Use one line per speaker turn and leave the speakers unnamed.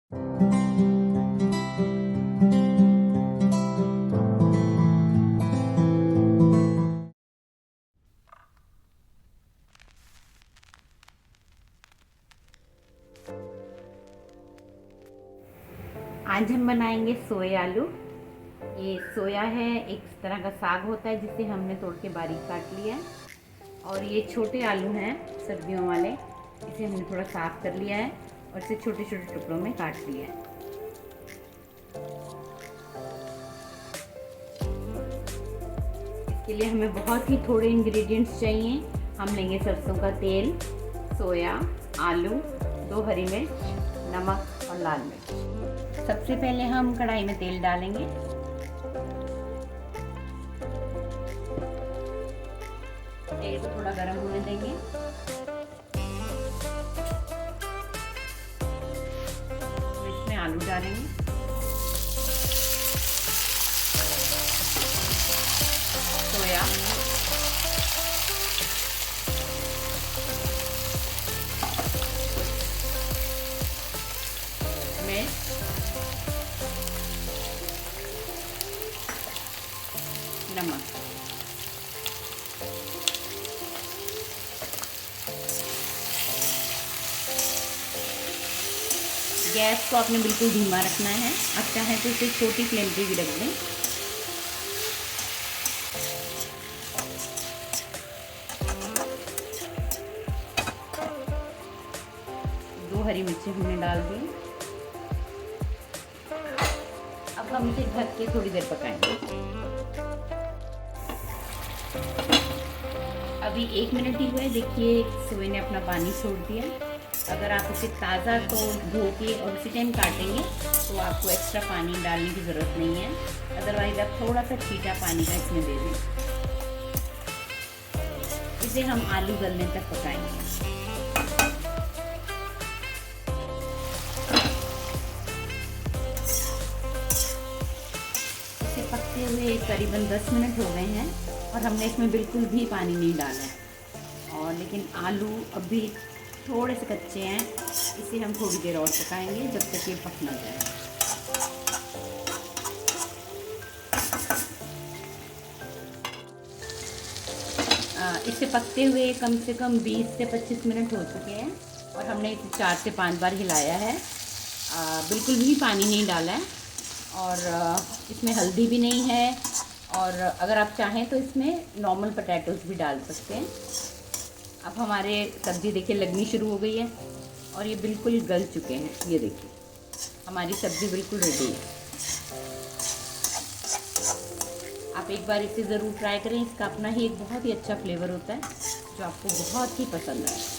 आज हम बनाएंगे सोया आलू। ये सोया है, एक तरह का साग होता है जिसे हमने तोड़ के बारीक काट लिया है। और ये छोटे आलू हैं सर्दियों वाले, इसे हमने थोड़ा साफ कर लिया है और इसे छोटे छोटे टुकड़ों में काट लिया है। इसके लिए हमें बहुत ही थोड़े इंग्रेडिएंट्स चाहिए। हम लेंगे सरसों का तेल, सोया, आलू, 2 हरी मिर्च, नमक और लाल मिर्च। सबसे पहले हम कढ़ाई में तेल डालेंगे। तेल को थोड़ा गर्म होने देंगे। इसमें आलू डालेंगे। सोया, मिर्च, नमक। गैस को आपने बिल्कुल धीमा रखना है। आप चाहें तो इसे छोटी फ्लेम पे भी रख दें। दो हरी मिर्ची हमने डाल दी। अब हम इसे ढक के थोड़ी देर पकाएंगे। अभी 1 मिनट ही हुआ है। देखिए सोए ने अपना पानी छोड़ दिया। अगर आप इसे ताज़ा तो धो के और उसी टाइम काटेंगे तो आपको एक्स्ट्रा पानी डालने की ज़रूरत नहीं है। अदरवाइज़ आप थोड़ा सा छीटा पानी का इसमें दे दें। इसे हम आलू गलने तक पकाएंगे। इसे पकते हुए करीबन 10 मिनट हो गए हैं और हमने इसमें बिल्कुल भी पानी नहीं डाला है। और लेकिन आलू अभी थोड़े से कच्चे हैं। इसे हम थोड़ी देर और पकाएंगे जब तक ये पक ना जाए। इसे पकते हुए कम से कम 20 से 25 मिनट हो चुके हैं और हमने इसे 4 से 5 बार हिलाया है। बिल्कुल भी पानी नहीं डाला है और इसमें हल्दी भी नहीं है। और अगर आप चाहें तो इसमें नॉर्मल पोटैटोज़ भी डाल सकते हैं। अब हमारे सब्ज़ी देखिए लगनी शुरू हो गई है और ये बिल्कुल गल चुके हैं। ये देखिए हमारी सब्ज़ी बिल्कुल रेडी है। आप एक बार इसे ज़रूर ट्राई करें। इसका अपना ही एक बहुत ही अच्छा फ्लेवर होता है जो आपको बहुत ही पसंद है।